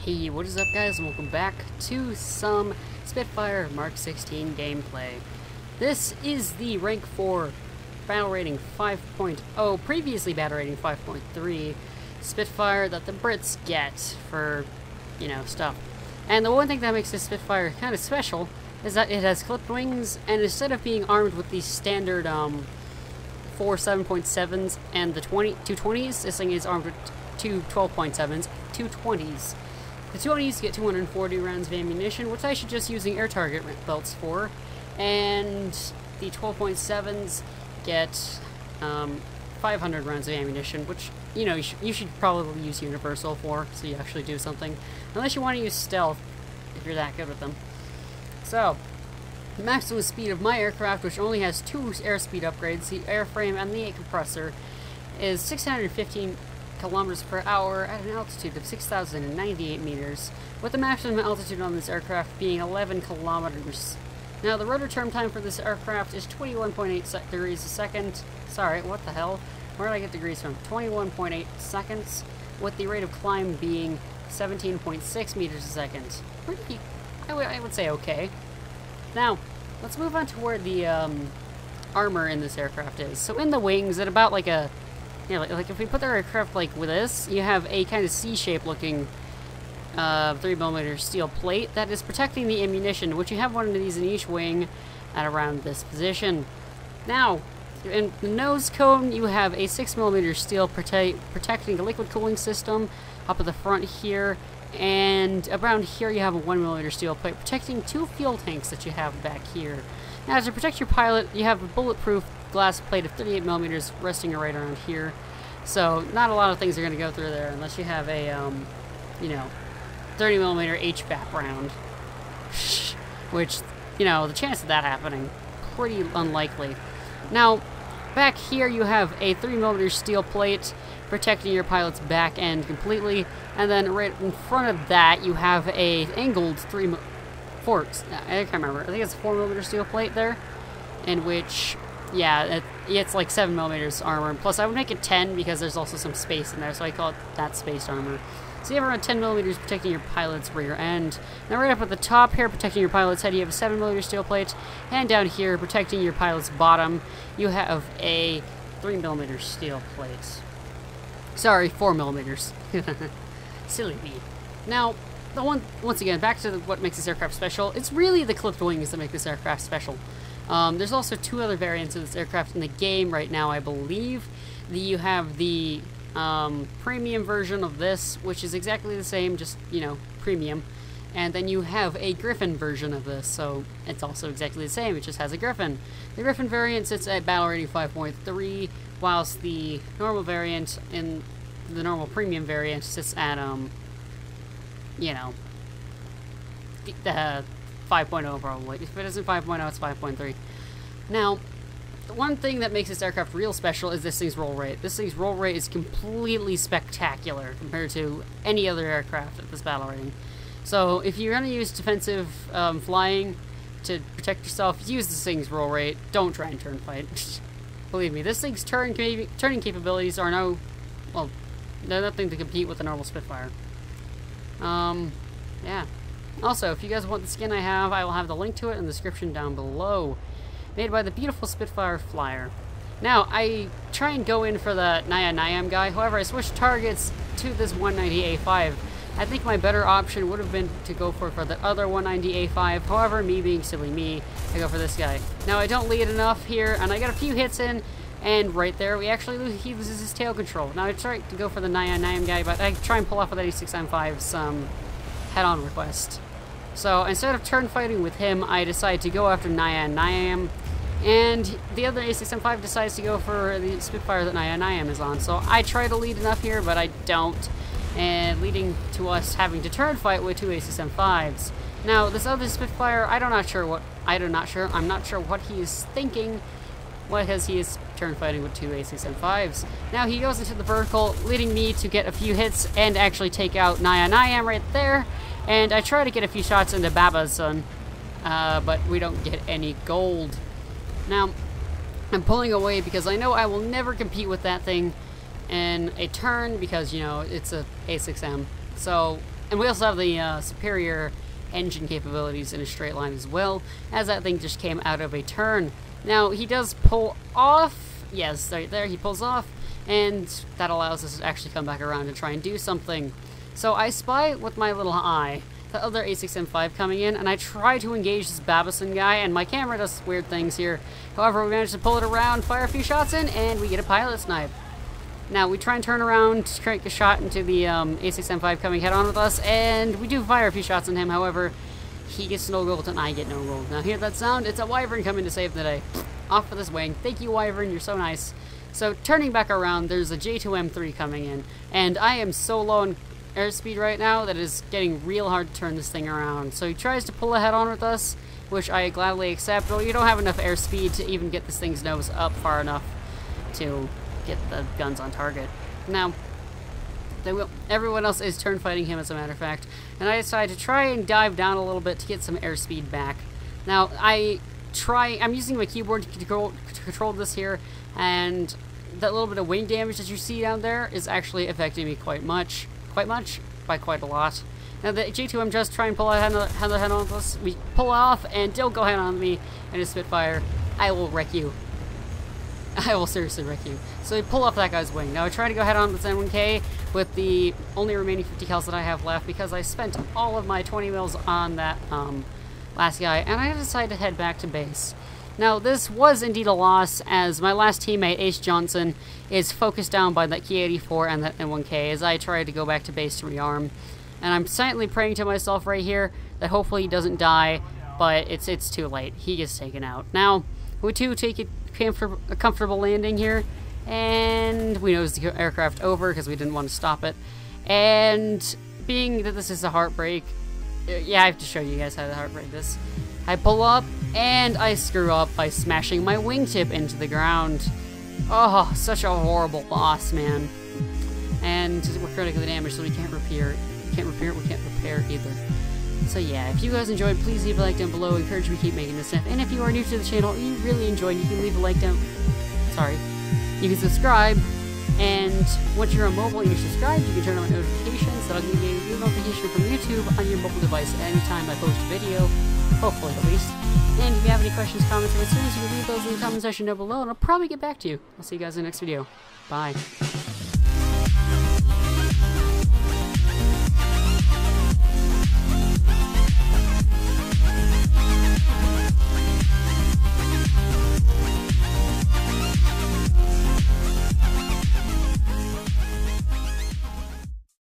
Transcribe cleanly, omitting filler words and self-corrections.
Hey, what is up guys, and welcome back to some Spitfire Mk.XVI gameplay. This is the rank 4 battle rating 5.0, previously battle rating 5.3 Spitfire that the Brits get for, you know, stuff. And the one thing that makes this Spitfire kind of special is that it has clipped wings, and instead of being armed with the standard 4 7.7s and the 220s, this thing is armed with two 12.7s, 220s. The 220s get 240 rounds of ammunition, which I should just using air target belts for, and the 12.7s get 500 rounds of ammunition, which, you know, you should probably use universal for, so you actually do something. Unless you want to use stealth, if you're that good with them. So, the maximum speed of my aircraft, which only has 2 airspeed upgrades, the airframe and the kickcompressor, is 615 kilometers per hour at an altitude of 6,098 meters, with the maximum altitude on this aircraft being 11 kilometers. Now, the rotor turn time for this aircraft is 21.8 degrees a second. Sorry, what the hell? Where did I get degrees from? 21.8 seconds, with the rate of climb being 17.6 meters a second. Pretty, I would say okay. Now, let's move on to where the armor in this aircraft is. So in the wings, at about like a, yeah, like if we put the aircraft like with this, you have a kind of C-shaped looking 3mm steel plate that is protecting the ammunition, which you have one of these in each wing at around this position. Now, in the nose cone, you have a 6mm steel protecting the liquid cooling system up at the front here, and around here you have a 1mm steel plate protecting 2 fuel tanks that you have back here. Now, to protect your pilot, you have a bulletproof glass plate of 38mm resting right around here. So, not a lot of things are going to go through there unless you have a, you know, 30mm HVAP round. Which, you know, the chance of that happening, pretty unlikely. Now, back here you have a 3mm steel plate protecting your pilot's back end completely, and then right in front of that you have a angled I can't remember, I think it's a 4mm steel plate there, in which, yeah, it's like 7mm armor, plus I would make it 10 because there's also some space in there, so I call it that spaced armor. So you have around 10mm protecting your pilot's rear end. Now right up at the top here, protecting your pilot's head, you have a 7mm steel plate, and down here, protecting your pilot's bottom, you have a 3mm steel plate. Sorry, 4mm. Silly me. Now, once again, back to what makes this aircraft special, it's really the clipped wings that make this aircraft special. There's also 2 other variants of this aircraft in the game right now, I believe. You have the premium version of this, which is exactly the same, just, you know, premium. And then you have a Griffin version of this, so it's also exactly the same, it just has a Griffin. The Griffin variant sits at battle rating 5.3, whilst the normal variant in the normal premium variant sits at, you know, the 5.0 probably. If it isn't 5.0, it's 5.3. Now, the one thing that makes this aircraft real special is this thing's roll rate. This thing's roll rate is completely spectacular compared to any other aircraft at this battle rating. So if you're going to use defensive flying to protect yourself, use this thing's roll rate. Don't try and turn fight. Believe me, this thing's turning capabilities are well, they're nothing to compete with the normal Spitfire. Yeah. Also, if you guys want the skin I have, I will have the link to it in the description down below. Made by the beautiful Spitfire Flyer. Now, I try and go in for the Nayam guy, however, I switched targets to this 190A5. I think my better option would have been to go for the other 190A5, however, me being silly me, I go for this guy. Now, I don't lead enough here, and I got a few hits in, and right there, he loses his tail control. Now, I tried to go for the Nayam guy, but I try and pull off with 86M5's head-on request. So, instead of turn fighting with him, I decide to go after Nayam, and the other A6M5 decides to go for the Spitfire that Nayam is on. So, I try to lead enough here, but I don't, and leading to us having to turn fight with 2 A6M5s. Now, this other Spitfire, I'm not sure what he is thinking, because he is turn fighting with 2 A6M5s. Now, he goes into the vertical, leading me to get a few hits and actually take out Nayam right there. And I try to get a few shots into Baba's son, but we don't get any gold. Now, I'm pulling away because I know I will never compete with that thing in a turn because, you know, it's a A6M. So And we also have the superior engine capabilities in a straight line as well, as that thing just came out of a turn. Now, he does pull off. Yes, right there, he pulls off, and that allows us to actually come back around and try and do something. So I spy with my little eye the other A6M5 coming in, and I try to engage this Babison guy, and my camera does weird things here. However, we manage to pull it around, fire a few shots in, and we get a pilot snipe. Now, we try and turn around, strike a shot into the A6M5 coming head-on with us, and we do fire a few shots on him. However, he gets no gold, and I get no gold. Now, hear that sound? It's a Wyvern coming to save the day. Off for this wing. Thank you, Wyvern. You're so nice. So, turning back around, there's a J2M3 coming in, and I am so low on airspeed right now that it is getting real hard to turn this thing around. So, he tries to pull a head-on with us, which I gladly accept. Well, you don't have enough airspeed to even get this thing's nose up far enough to get the guns on target. Now, everyone else is turn fighting him, as a matter of fact, and I decided to try and dive down a little bit to get some airspeed back. Now, I'm using my keyboard to control this here, and that little bit of wing damage that you see down there is actually affecting me quite much, by quite a lot. Now, the J2M just try and pull a head on with us. We pull off, and don't go head on me, and a Spitfire. I will wreck you. I will seriously wreck you. So we pull off that guy's wing. Now I try to go head on with N1K with the only remaining 50 cals that I have left, because I spent all of my 20 mils on that last guy, and I decided to head back to base. Now, this was indeed a loss, as my last teammate, Ace Johnson, is focused down by that Key 84 and that N1K as I try to go back to base to rearm. And I'm silently praying to myself right here that hopefully he doesn't die, but it's too late. He gets taken out. Now, we too take a comfortable landing here, and we nosed the aircraft over because we didn't want to stop it. And being that this is a heartbreak, yeah, I have to show you guys how to heartbreak this. I pull up, and I screw up by smashing my wingtip into the ground. Oh, such a horrible loss, man. And we're critically damaged, so we can't repair. We can't repair either. So yeah, if you guys enjoyed, please leave a like down below. Encourage me to keep making this stuff. And if you are new to the channel, you really enjoyed, you can leave a like down. Sorry. You can subscribe. And once you're on mobile and you're subscribed, you can turn on notifications. That'll give you a notification from YouTube on your mobile device at any time I post a video. Hopefully, at least. And if you have any questions, comments, or concerns, you can leave those in the comment section down below, and I'll probably get back to you. I'll see you guys in the next video. Bye.